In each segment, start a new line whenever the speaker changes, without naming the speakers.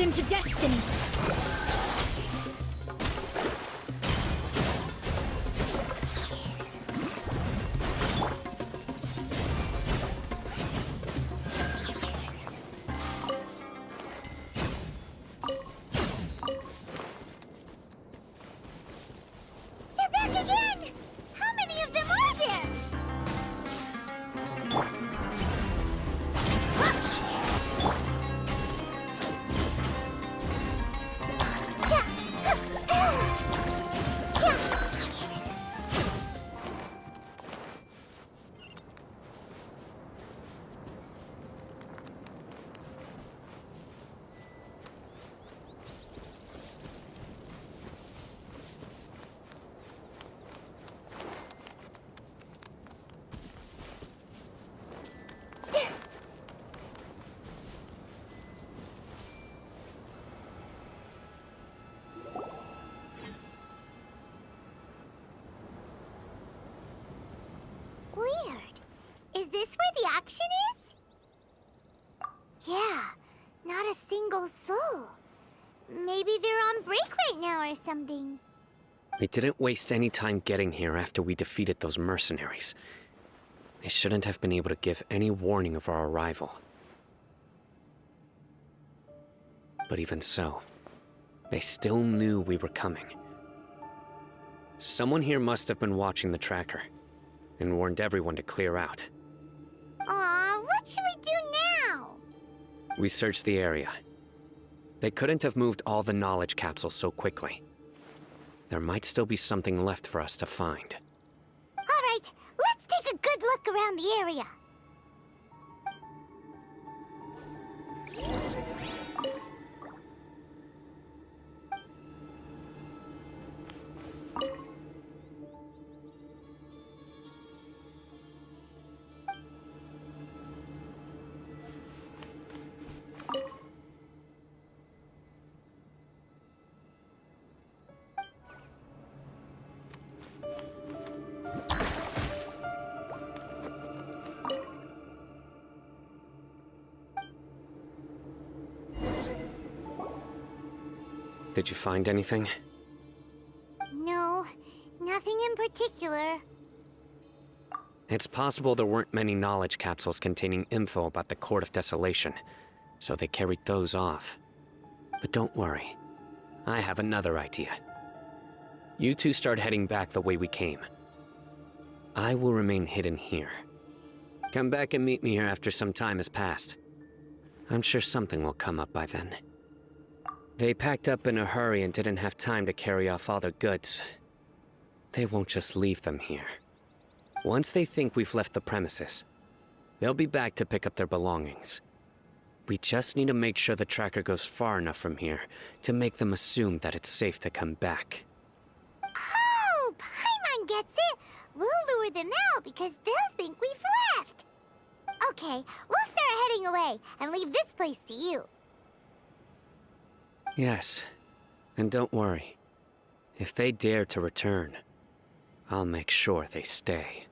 into destiny.
They're back again! How many of them are there? Weird. Is this where the auction is? Yeah, not a single soul. Maybe they're on break right now or something.
We didn't waste any time getting here after we defeated those mercenaries. They shouldn't have been able to give any warning of our arrival. But even so, they still knew we were coming. Someone here must have been watching the tracker and warned everyone to clear out.
Aw, what should we do now?
We searched the area. They couldn't have moved all the knowledge capsules so quickly. There might still be something left for us to find.
All right, let's take a good look around the area.
Did you find anything?
No, nothing in particular.
It's possible there weren't many knowledge capsules containing info about the Court of Desolation, so they carried those off. But don't worry. I have another idea. You two start heading back the way we came. I will remain hidden here. Come back and meet me here after some time has passed. I'm sure something will come up by then. They packed up in a hurry and didn't have time to carry off all their goods. They won't just leave them here. Once they think we've left the premises, they'll be back to pick up their belongings. We just need to make sure the tracker goes far enough from here to make them assume that it's safe to come back.
Oh, Paimon gets it. We'll lure them out because they'll think we've left. Okay, we'll start heading away and leave this place to you.
Yes, and don't worry. If they dare to return, I'll make sure they stay.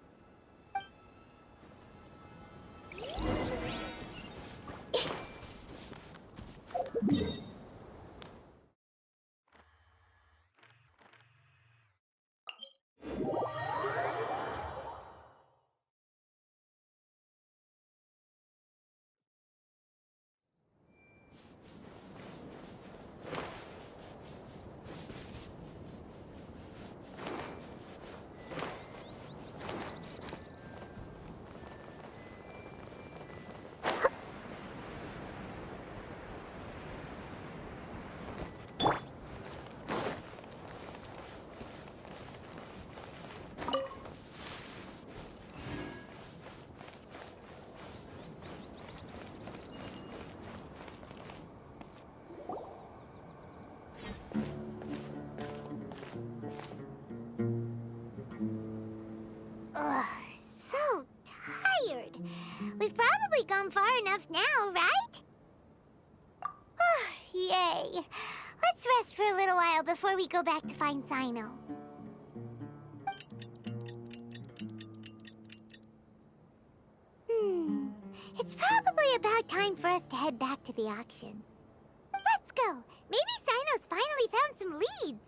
Ugh, so tired. We've probably gone far enough now, right? Yay. Let's rest for a little while before we go back to find Sino. It's probably about time for us to head back to the auction. Let's go. Maybe Sino's finally found some leads.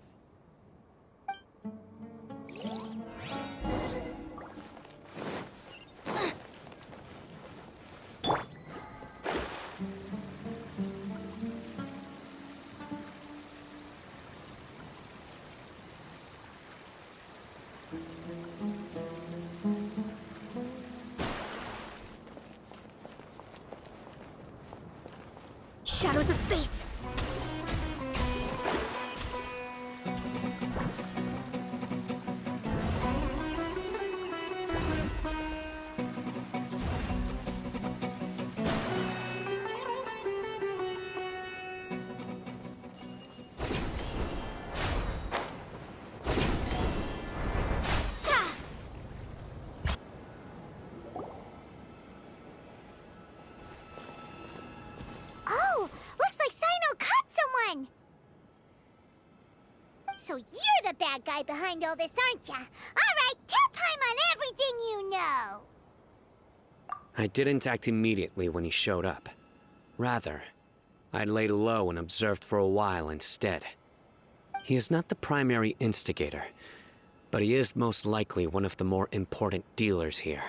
Shadows of Fate!
Oh, looks like Sino caught someone! So you're the bad guy behind all this, aren't ya? Alright, tell Paimon everything you know!
I didn't act immediately when he showed up. Rather, I laid low and observed for a while instead. He is not the primary instigator, but he is most likely one of the more important dealers here.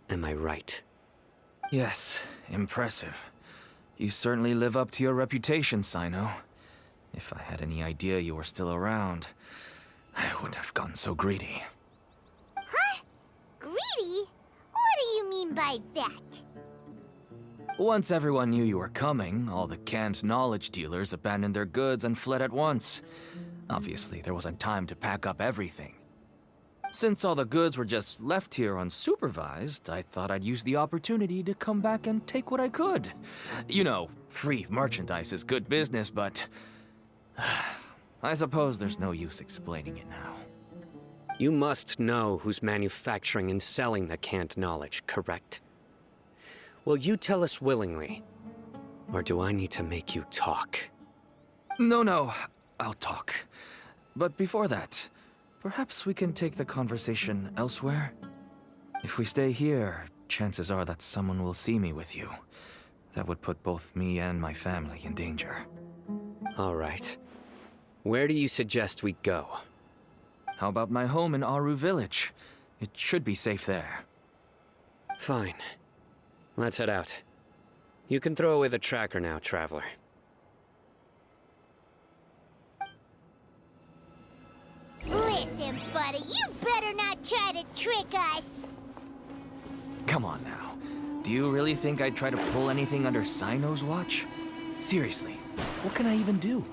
Am I right?
Yes, impressive. You certainly live up to your reputation, Sino. If I had any idea you were still around, I wouldn't have gotten so greedy.
Huh? Greedy? What do you mean by that?
Once everyone knew you were coming, all the canned knowledge dealers abandoned their goods and fled at once. Obviously, there wasn't time to pack up everything. Since all the goods were just left here unsupervised, I thought I'd use the opportunity to come back and take what I could. You know, free merchandise is good business, but I suppose there's no use explaining it now.
You must know who's manufacturing and selling the canned knowledge, correct? Will you tell us willingly? Or do I need to make you talk?
No, I'll talk. But before that, perhaps we can take the conversation elsewhere? If we stay here, chances are that someone will see me with you. That would put both me and my family in danger.
All right. Where do you suggest we go?
How about my home in Aru Village? It should be safe there.
Fine. Let's head out. You can throw away the tracker now, Traveler.
Listen, buddy, you better not try to trick us!
Come on now. Do you really think I'd try to pull anything under Sino's watch? Seriously, what can I even do?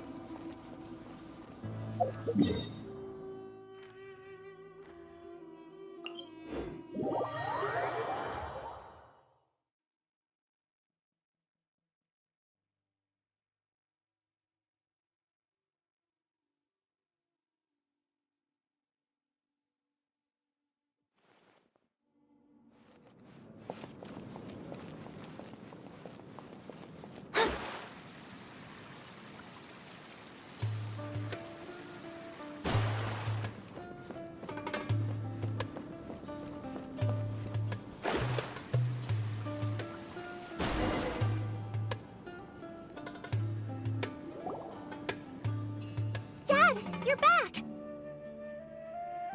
Dad, you're back!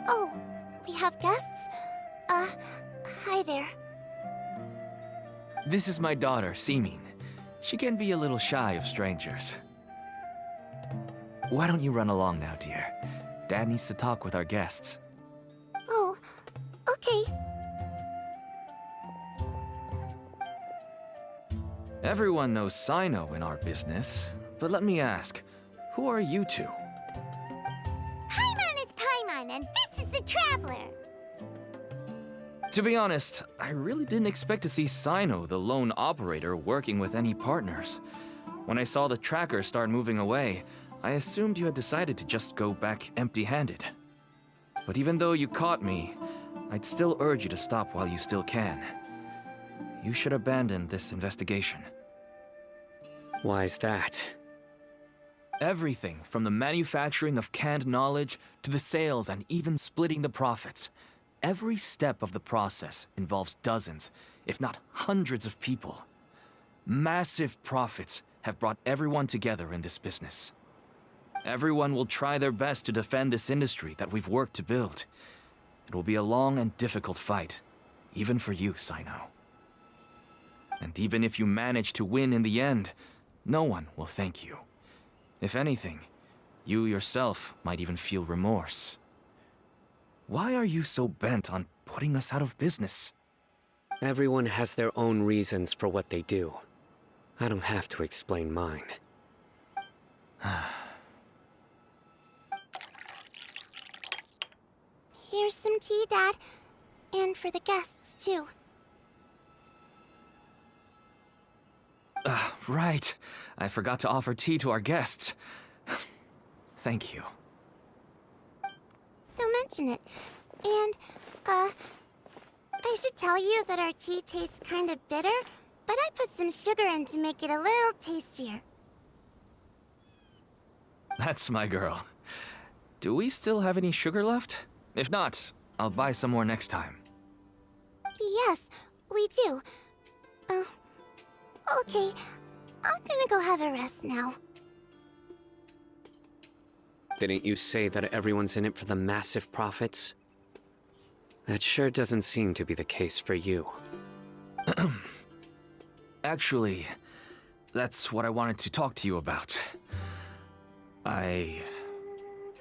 Oh, we have guests? Hi there.
This is my daughter, Seeming. She can be a little shy of strangers. Why don't you run along now, dear? Dad needs to talk with our guests.
Oh, okay.
Everyone knows Sino in our business, but let me ask, who are you two?
Paimon is Paimon, and this is the Traveler.
To be honest, I really didn't expect to see Sino, the lone operator, working with any partners. When I saw the tracker start moving away, I assumed you had decided to just go back empty-handed. But even though you caught me, I'd still urge you to stop while you still can. You should abandon this investigation.
Why is that?
Everything from the manufacturing of canned knowledge to the sales and even splitting the profits. Every step of the process involves dozens, if not hundreds of people. Massive profits have brought everyone together in this business. Everyone will try their best to defend this industry that we've worked to build. It will be a long and difficult fight, even for you, Sino. And even if you manage to win in the end, no one will thank you. If anything, you yourself might even feel remorse. Why are you so bent on putting us out of business?
Everyone has their own reasons for what they do. I don't have to explain mine.
Here's some tea, Dad. And for the guests, too.
Right. I forgot to offer tea to our guests. Thank you.
Don't mention it. And, I should tell you that our tea tastes kind of bitter, but I put some sugar in to make it a little tastier.
That's my girl. Do we still have any sugar left? If not, I'll buy some more next time.
Yes, we do. Okay. I'm gonna go have a rest now.
Didn't you say that everyone's in it for the massive profits? That sure doesn't seem to be the case for you.
Actually, that's what I wanted to talk to you about. I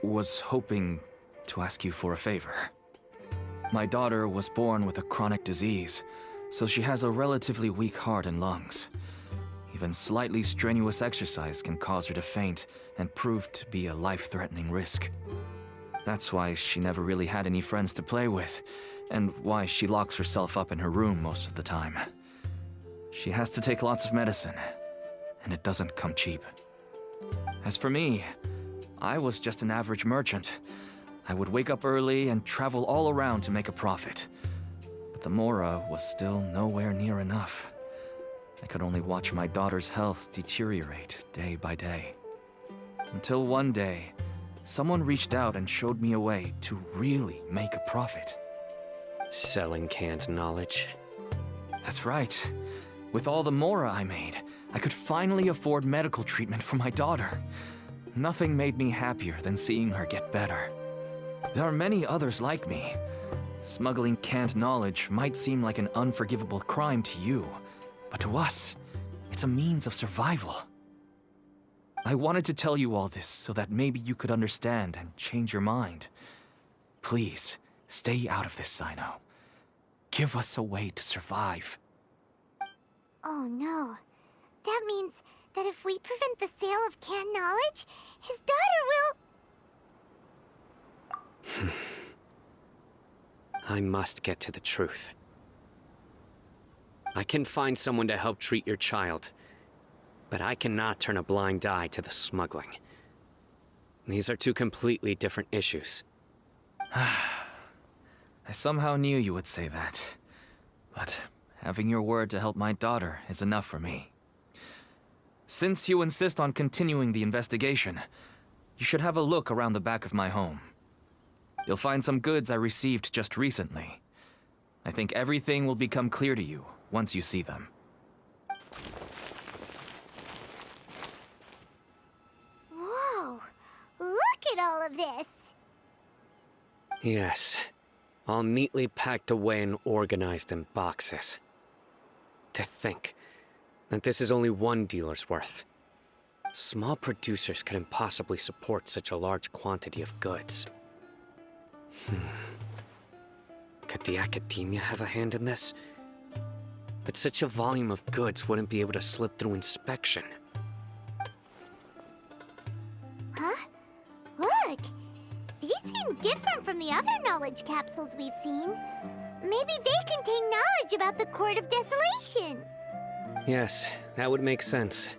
was hoping to ask you for a favor. My daughter was born with a chronic disease, so she has a relatively weak heart and lungs. Even slightly strenuous exercise can cause her to faint and prove to be a life-threatening risk. That's why she never really had any friends to play with, and why she locks herself up in her room most of the time. She has to take lots of medicine, and it doesn't come cheap. As for me, I was just an average merchant. I would wake up early and travel all around to make a profit. But the Mora was still nowhere near enough. I could only watch my daughter's health deteriorate day by day. Until one day, someone reached out and showed me a way to really make a profit.
Selling canned knowledge.
That's right. With all the Mora I made, I could finally afford medical treatment for my daughter. Nothing made me happier than seeing her get better. There are many others like me. Smuggling canned knowledge might seem like an unforgivable crime to you, but to us, it's a means of survival. I wanted to tell you all this so that maybe you could understand and change your mind. Please, stay out of this, Sino. Give us a way to survive.
Oh no. That means that if we prevent the sale of canned knowledge, his daughter will...
I must get to the truth. I can find someone to help treat your child, but I cannot turn a blind eye to the smuggling. These are two completely different issues.
I somehow knew you would say that. But having your word to help my daughter is enough for me. Since you insist on continuing the investigation, you should have a look around the back of my home. You'll find some goods I received just recently. I think everything will become clear to you once you see them.
Whoa! Look at all of this!
Yes, all neatly packed away and organized in boxes. To think that this is only one dealer's worth. Small producers couldn't possibly support such a large quantity of goods. Could the academia have a hand in this? But such a volume of goods wouldn't be able to slip through inspection.
Huh? Look! These seem different from the other knowledge capsules we've seen. Maybe they contain knowledge about the Court of Desolation.
Yes, that would make sense.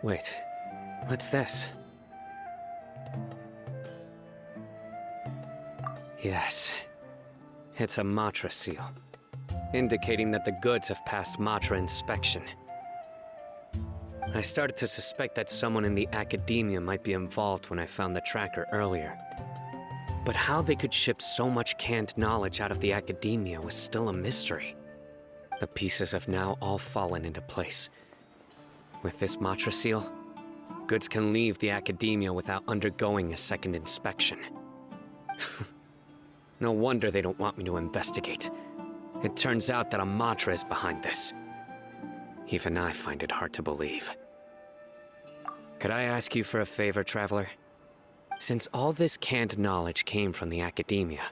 Wait, what's this? Yes, it's a Matra seal, indicating that the goods have passed Matra inspection. I started to suspect that someone in the academia might be involved when I found the tracker earlier. But how they could ship so much canned knowledge out of the academia was still a mystery. The pieces have now all fallen into place. With this Matra seal, goods can leave the academia without undergoing a second inspection. No wonder they don't want me to investigate. It turns out that a Matra is behind this. Even I find it hard to believe. Could I ask you for a favor, Traveler? Since all this canned knowledge came from the academia,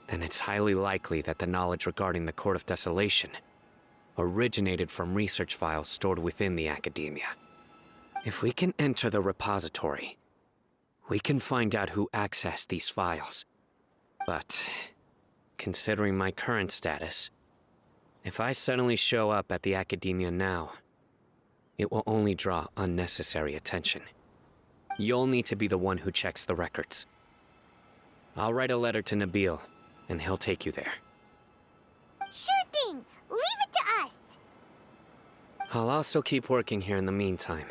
then it's highly likely that the knowledge regarding the Court of Desolation originated from research files stored within the academia. If we can enter the repository, we can find out who accessed these files. But, considering my current status, if I suddenly show up at the academia now, it will only draw unnecessary attention. You'll need to be the one who checks the records. I'll write a letter to Nabil, and he'll take you there.
Sure thing! Leave it to us!
I'll also keep working here in the meantime.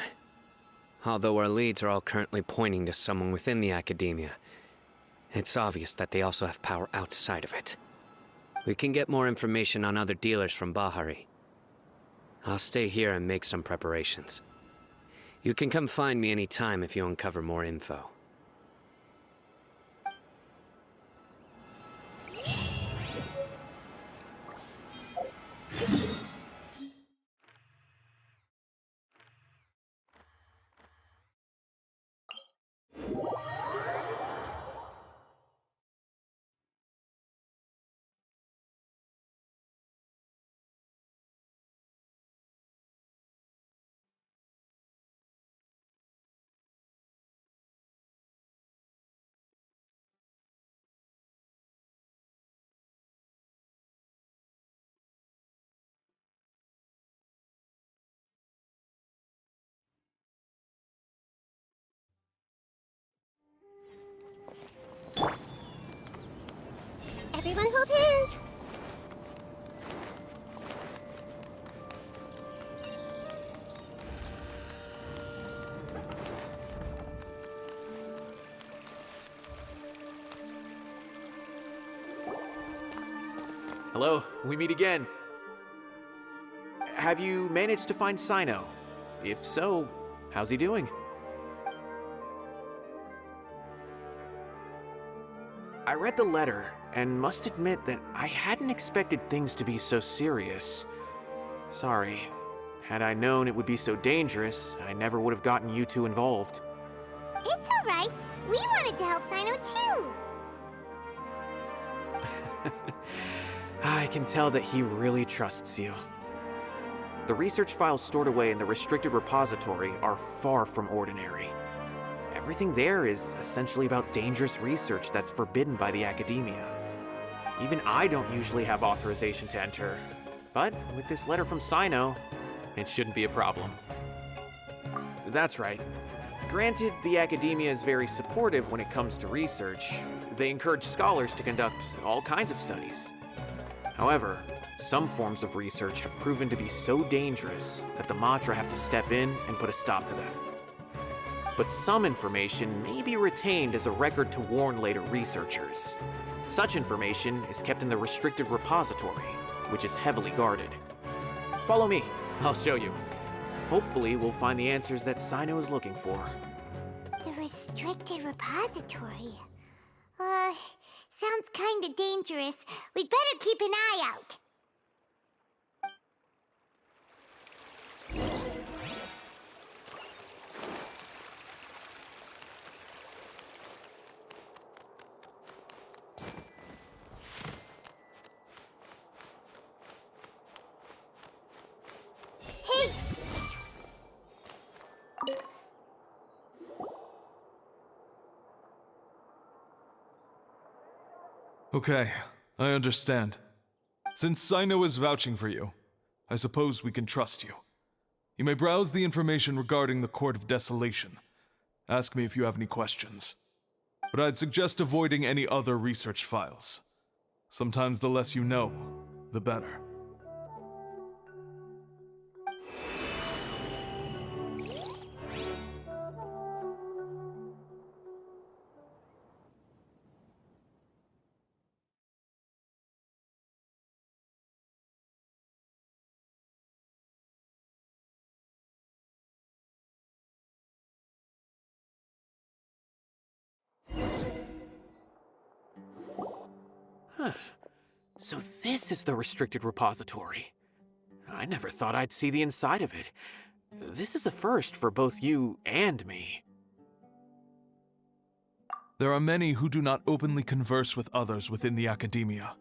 Although our leads are all currently pointing to someone within the academia, it's obvious that they also have power outside of it. We can get more information on other dealers from Bahari. I'll stay here and make some preparations. You can come find me anytime if you uncover more info.
Everyone hold hands!
Hello, we meet again. Have you managed to find Sino? If so, how's he doing? I read the letter, and must admit that I hadn't expected things to be so serious. Sorry. Had I known it would be so dangerous, I never would have gotten you two involved.
It's alright. We wanted to help Sino too.
I can tell that he really trusts you. The research files stored away in the restricted repository are far from ordinary. Everything there is essentially about dangerous research that's forbidden by the academia. Even I don't usually have authorization to enter, but with this letter from Sino, it shouldn't be a problem. That's right. Granted, the academia is very supportive when it comes to research. They encourage scholars to conduct all kinds of studies. However, some forms of research have proven to be so dangerous that the Matra have to step in and put a stop to them. But some information may be retained as a record to warn later researchers. Such information is kept in the restricted repository, which is heavily guarded. Follow me, I'll show you. Hopefully, we'll find the answers that Sino is looking for.
The restricted repository. Sounds kinda dangerous. We'd better keep an eye out. Hey!
Okay, I understand. Since Sino is vouching for you, I suppose we can trust you. You may browse the information regarding the Court of Desolation. Ask me if you have any questions. But I'd suggest avoiding any other research files. Sometimes the less you know, the better.
So this is the restricted repository. I never thought I'd see the inside of it. This is a first for both you and me.
There are many who do not openly converse with others within the academia.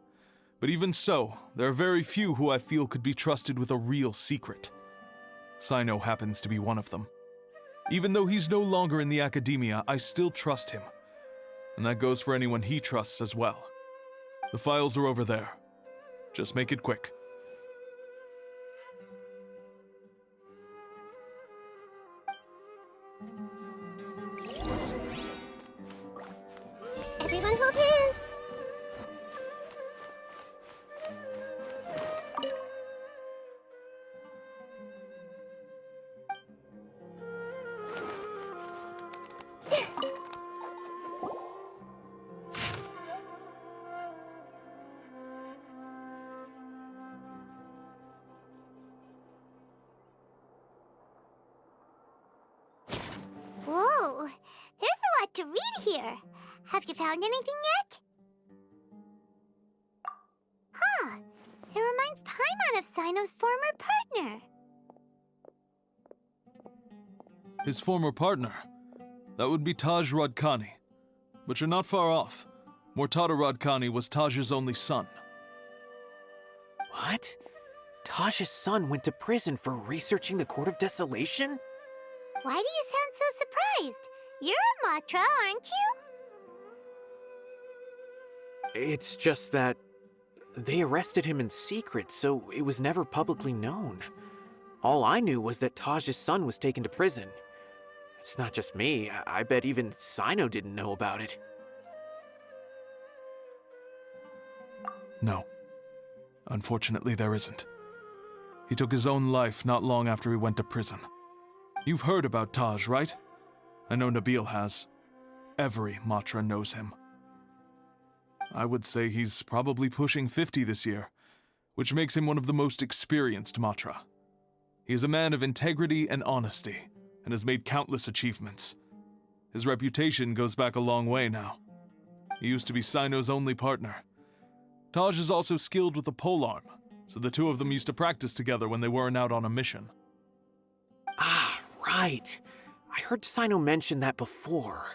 But even so, there are very few who I feel could be trusted with a real secret. Sino happens to be one of them. Even though he's no longer in the academia, I still trust him. And that goes for anyone he trusts as well. The files are over there. Just make it quick.
Everyone hold hands. Whoa, there's a lot to read here. Have you found anything yet? Huh, it reminds Paimon of Sino's former partner.
His former partner. That would be Taj Radkani. But you're not far off. Mortada Radkani was Taj's only son.
What? Taj's son went to prison for researching the Court of Desolation?
Why do you sound so surprised? You're a Matra, aren't you?
It's just that they arrested him in secret, so it was never publicly known. All I knew was that Taj's son was taken to prison. It's not just me. I bet even Sino didn't know about it.
No. Unfortunately, there isn't. He took his own life not long after he went to prison. You've heard about Taj, right? I know Nabil has. Every Matra knows him. I would say he's probably pushing 50 this year, which makes him one of the most experienced Matra. He is a man of integrity and honesty, and has made countless achievements. His reputation goes back a long way now. He used to be Sino's only partner. Taj is also skilled with the polearm, so the two of them used to practice together when they weren't out on a mission.
Ah, right. I heard Sino mention that before.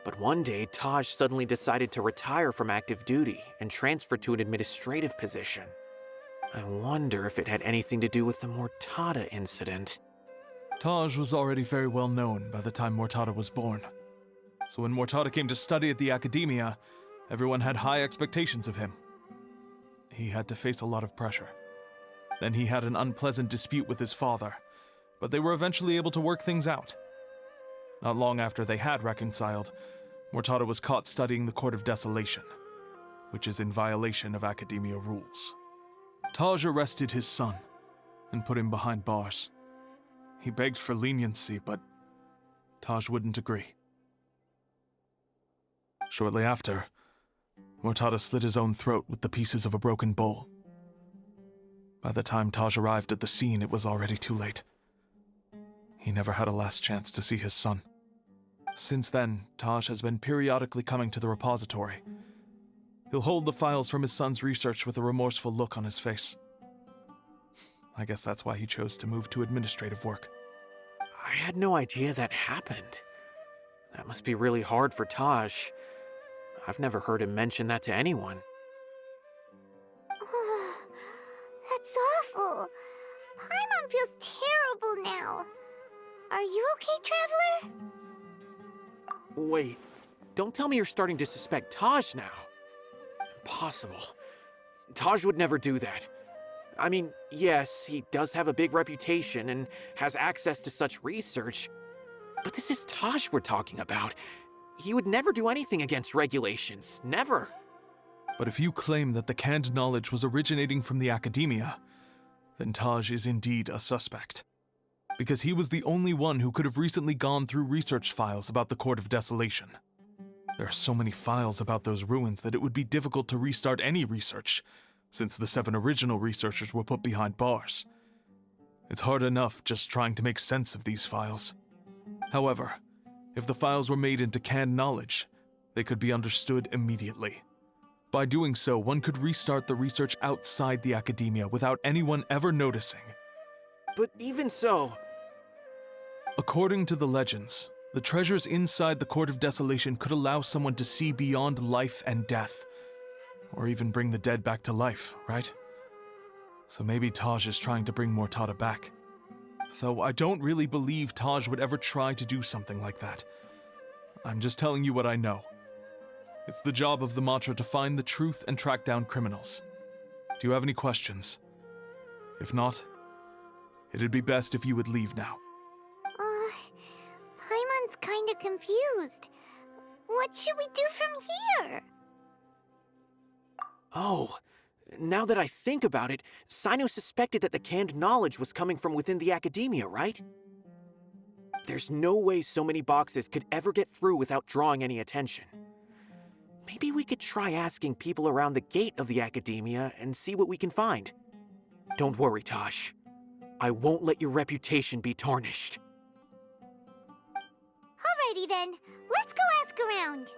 But one day, Taj suddenly decided to retire from active duty and transfer to an administrative position. I wonder if it had anything to do with the Mortada incident.
Taj was already very well known by the time Mortada was born. So when Mortada came to study at the academia, everyone had high expectations of him. He had to face a lot of pressure. Then he had an unpleasant dispute with his father, but they were eventually able to work things out. Not long after they had reconciled, Mortada was caught studying the Court of Desolation, which is in violation of academia rules. Taj arrested his son and put him behind bars. He begged for leniency, but Taj wouldn't agree. Shortly after, Mortada slit his own throat with the pieces of a broken bowl. By the time Taj arrived at the scene, it was already too late. He never had a last chance to see his son. Since then, Taj has been periodically coming to the repository. He'll hold the files from his son's research with a remorseful look on his face. I guess that's why he chose to move to administrative work.
I had no idea that happened. That must be really hard for Taj. I've never heard him mention that to anyone.
That's awful. Paimon feels terrible now. Are you okay, Traveler?
Wait, don't tell me you're starting to suspect Taj now. Impossible. Taj would never do that. I mean, yes, he does have a big reputation and has access to such research, but this is Taj we're talking about. He would never do anything against regulations. Never.
But if you claim that the canned knowledge was originating from the academia, then Taj is indeed a suspect. Because he was the only one who could have recently gone through research files about the Court of Desolation. There are so many files about those ruins that it would be difficult to restart any research, since the 7 original researchers were put behind bars. It's hard enough just trying to make sense of these files. However, if the files were made into canned knowledge, they could be understood immediately. By doing so, one could restart the research outside the academia without anyone ever noticing.
But even so,
According to the legends, the treasures inside the Court of Desolation could allow someone to see beyond life and death, or even bring the dead back to life, right? So maybe Taj is trying to bring Mortada back. Though I don't really believe Taj would ever try to do something like that. I'm just telling you what I know. It's the job of the Matra to find the truth and track down criminals. Do you have any questions? If not, it'd be best if you would leave now.
Paimon's kinda confused. What should we do from here?
oh, now that I think about it, Sino suspected that the canned knowledge was coming from within the academia, right? There's no way so many boxes could ever get through without drawing any attention. Maybe we could try asking people around the gate of the academia and see what we can find. Don't worry, Tosh. I won't let your reputation be tarnished.
Alrighty then, let's go ask around.